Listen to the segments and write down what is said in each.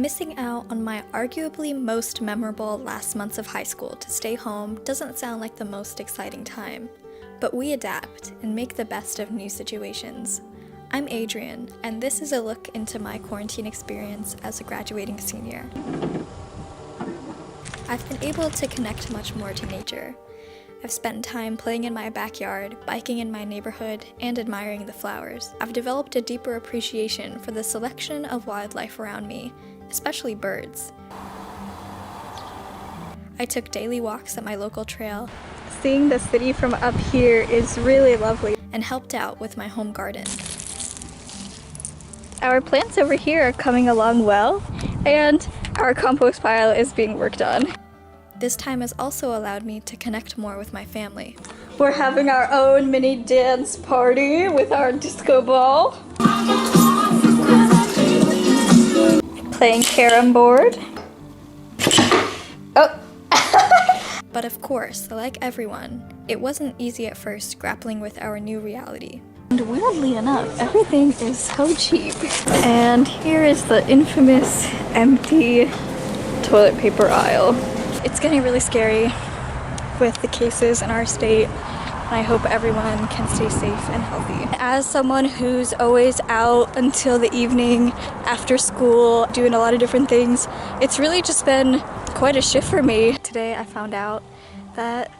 Missing out on my arguably most memorable last months of high school to stay home doesn't sound like the most exciting time, but we adapt and make the best of new situations. I'm Adrian, and this is a look into my quarantine experience as a graduating senior. I've been able to connect much more to nature. I've spent time playing in my backyard, biking in my neighborhood, and admiring the flowers. I've developed a deeper appreciation for the selection of wildlife around me, especially birds. I took daily walks at my local trail. Seeing the city from up here is really lovely. And helped out with my home garden. Our plants over here are coming along well, and our compost pile is being worked on. This time has also allowed me to connect more with my family. We're having our own mini dance party with our disco ball. Playing carom board. Oh! But of course, like everyone, it wasn't easy at first grappling with our new reality. And weirdly enough, everything is so cheap. And here is the infamous empty toilet paper aisle. It's getting really scary with the cases in our state, and I hope everyone can stay safe and healthy. As someone who's always out until the evening after school, doing a lot of different things, it's really just been quite a shift for me. Today I found out that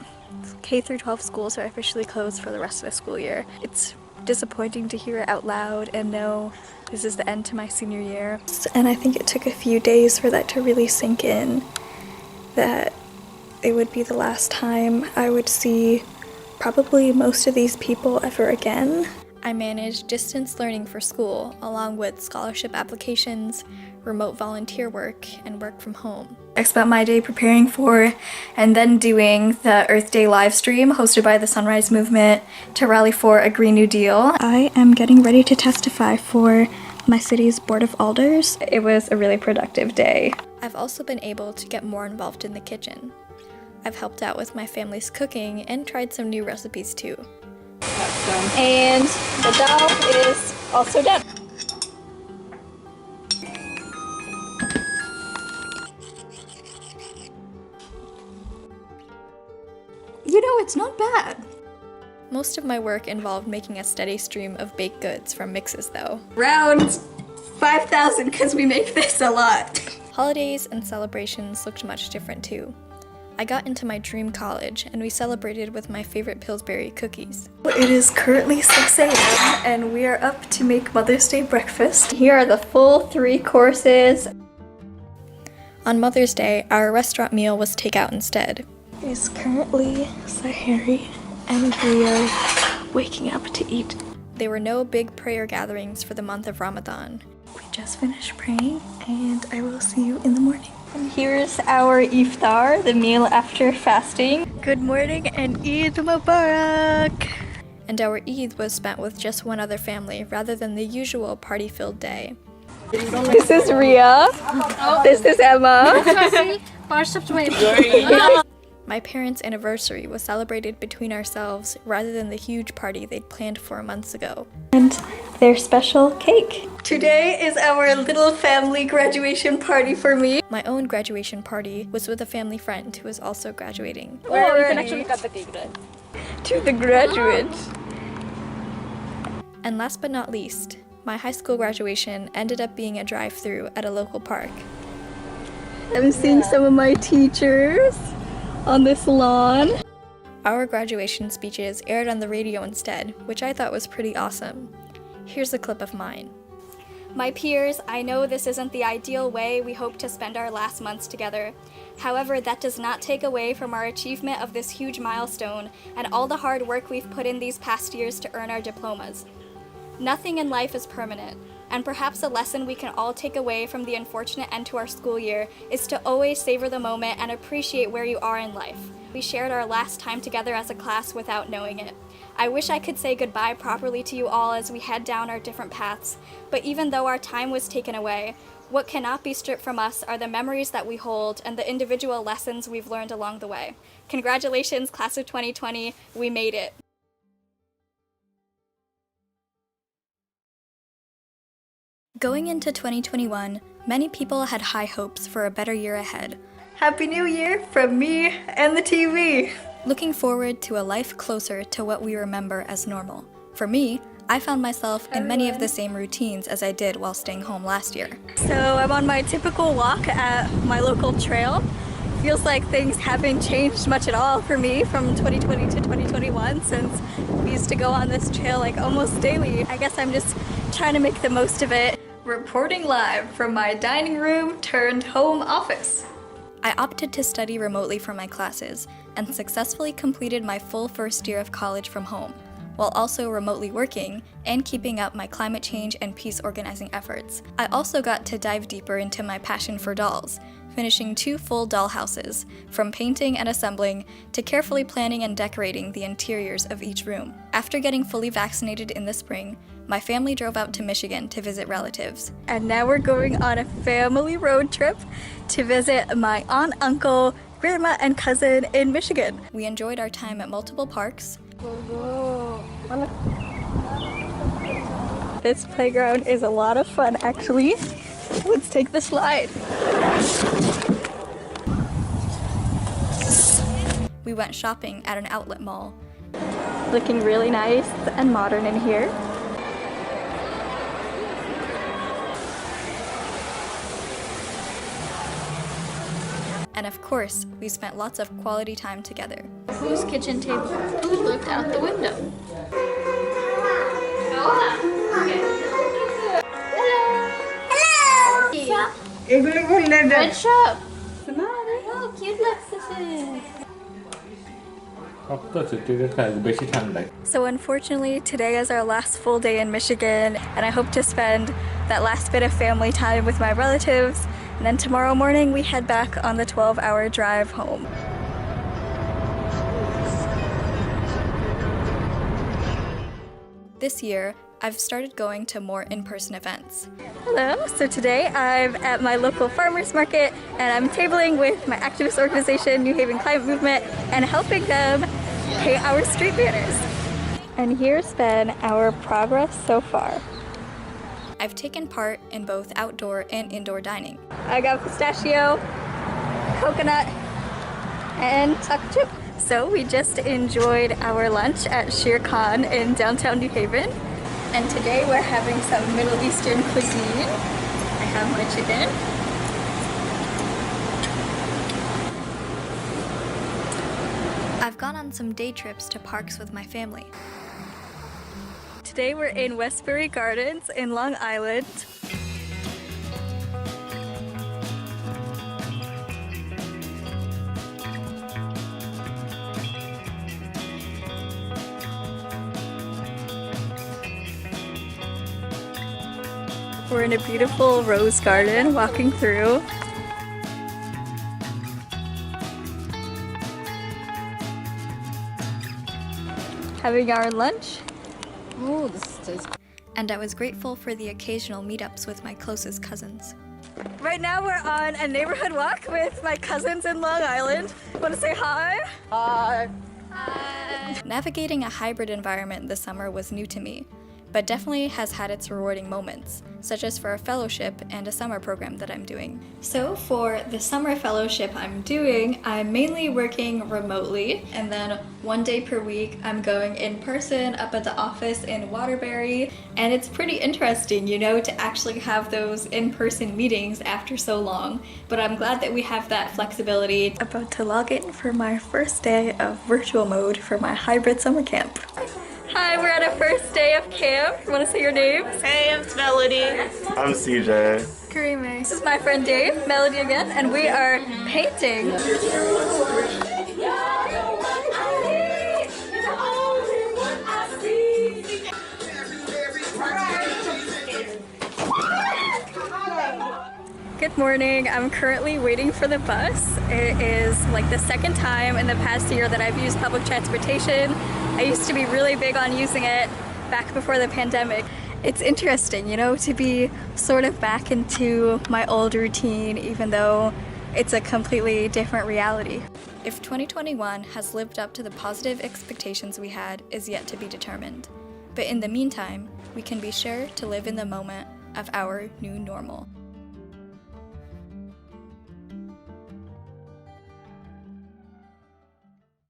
K-12 schools are officially closed for the rest of the school year. It's disappointing to hear it out loud and know this is the end to my senior year. And I think it took a few days for that to really sink in, that it would be the last time I would see probably most of these people ever again. I managed distance learning for school, along with scholarship applications, remote volunteer work, and work from home. I spent my day preparing for and then doing the Earth Day live stream hosted by the Sunrise Movement to rally for a Green New Deal. I am getting ready to testify for my city's Board of Alders. It was a really productive day. I've also been able to get more involved in the kitchen. I've helped out with my family's cooking and tried some new recipes too. That's done. And the dal is also done. You know, it's not bad. Most of my work involved making a steady stream of baked goods from mixes though. Round 5,000 because we make this a lot. Holidays and celebrations looked much different too. I got into my dream college and we celebrated with my favorite Pillsbury cookies. It is currently 6 a.m. and we are up to make Mother's Day breakfast. Here are the full 3 courses. On Mother's Day, our restaurant meal was takeout instead. It's currently Sahari and we are waking up to eat. There were no big prayer gatherings for the month of Ramadan. We just finished praying and I will see you in the morning. And here's our iftar, the meal after fasting. Good morning and Eid Mubarak! And our Eid was spent with just one other family rather than the usual party-filled day. This is Ria. This is Emma. My parents' anniversary was celebrated between ourselves rather than the huge party they'd planned for months ago. And their special cake. Today is our little family graduation party for me. My own graduation party was with a family friend who was also graduating. Well, you can actually cut the cake then. To the graduates. And last but not least, my high school graduation ended up being a drive-through at a local park. I'm seeing some of my teachers on this lawn. Our graduation speeches aired on the radio instead, which I thought was pretty awesome. Here's a clip of mine. My peers, I know this isn't the ideal way we hope to spend our last months together. However, that does not take away from our achievement of this huge milestone and all the hard work we've put in these past years to earn our diplomas. Nothing in life is permanent, and perhaps a lesson we can all take away from the unfortunate end to our school year is to always savor the moment and appreciate where you are in life. We shared our last time together as a class without knowing it. I wish I could say goodbye properly to you all as we head down our different paths, but even though our time was taken away, what cannot be stripped from us are the memories that we hold and the individual lessons we've learned along the way. Congratulations, class of 2020, we made it. Going into 2021, Many people had high hopes for a better year ahead. Happy New Year from me and the TV! Looking forward to a life closer to what we remember as normal. For me, I found myself in many of the same routines as I did while staying home last year. So I'm on my typical walk at my local trail. Feels like things haven't changed much at all for me from 2020 to 2021 since we used to go on this trail like almost daily. I guess I'm just trying to make the most of it. Reporting live from my dining room turned home office. I opted to study remotely for my classes and successfully completed my full first year of college from home, while also remotely working and keeping up my climate change and peace organizing efforts. I also got to dive deeper into my passion for dolls, finishing 2 full doll houses, from painting and assembling to carefully planning and decorating the interiors of each room. After getting fully vaccinated in the spring, my family drove out to Michigan to visit relatives. And now we're going on a family road trip to visit my aunt, uncle, grandma, and cousin in Michigan. We enjoyed our time at multiple parks. This playground is a lot of fun, actually. Let's take the slide. We went shopping at an outlet mall. Looking really nice and modern in here. And of course, we spent lots of quality time together. Whose kitchen table? Who looked out the window? Red shop. Oh, cute looks. So unfortunately, today is our last full day in Michigan, and I hope to spend that last bit of family time with my relatives, and then tomorrow morning we head back on the 12-hour drive home. This year, I've started going to more in-person events. Hello, so today I'm at my local farmers market and I'm tabling with my activist organization, New Haven Climate Movement, and helping them paint our street banners. And here's been our progress so far. I've taken part in both outdoor and indoor dining. I got pistachio, coconut, and chocolate chip. So we just enjoyed our lunch at Shere Khan in downtown New Haven. And today we're having some Middle Eastern cuisine. I have my chicken. I've gone on some day trips to parks with my family. Today we're in Westbury Gardens in Long Island. We're in a beautiful rose garden walking through. Having our lunch. Oh, this is. And I was grateful for the occasional meetups with my closest cousins. Right now we're on a neighborhood walk with my cousins in Long Island. Want to say hi? Hi. Navigating a hybrid environment this summer was new to me, but definitely has had its rewarding moments, such as for a fellowship and a summer program that I'm doing. So for the summer fellowship I'm doing, I'm mainly working remotely, and then 1 day per week I'm going in person up at the office in Waterbury, and it's pretty interesting, you know, to actually have those in-person meetings after so long, but I'm glad that we have that flexibility. About to log in for my first day of virtual mode for my hybrid summer camp. Hi, we're at our first day of camp. You want to say your names? Hey, I'm Melody. I'm CJ. Karime. This is my friend Dave, Melody again, and we are painting. Good morning. I'm currently waiting for the bus. It is like the second time in the past year that I've used public transportation. I used to be really big on using it back before the pandemic. It's interesting, you know, to be sort of back into my old routine, even though it's a completely different reality. If 2021 has lived up to the positive expectations we had is yet to be determined. But in the meantime, we can be sure to live in the moment of our new normal.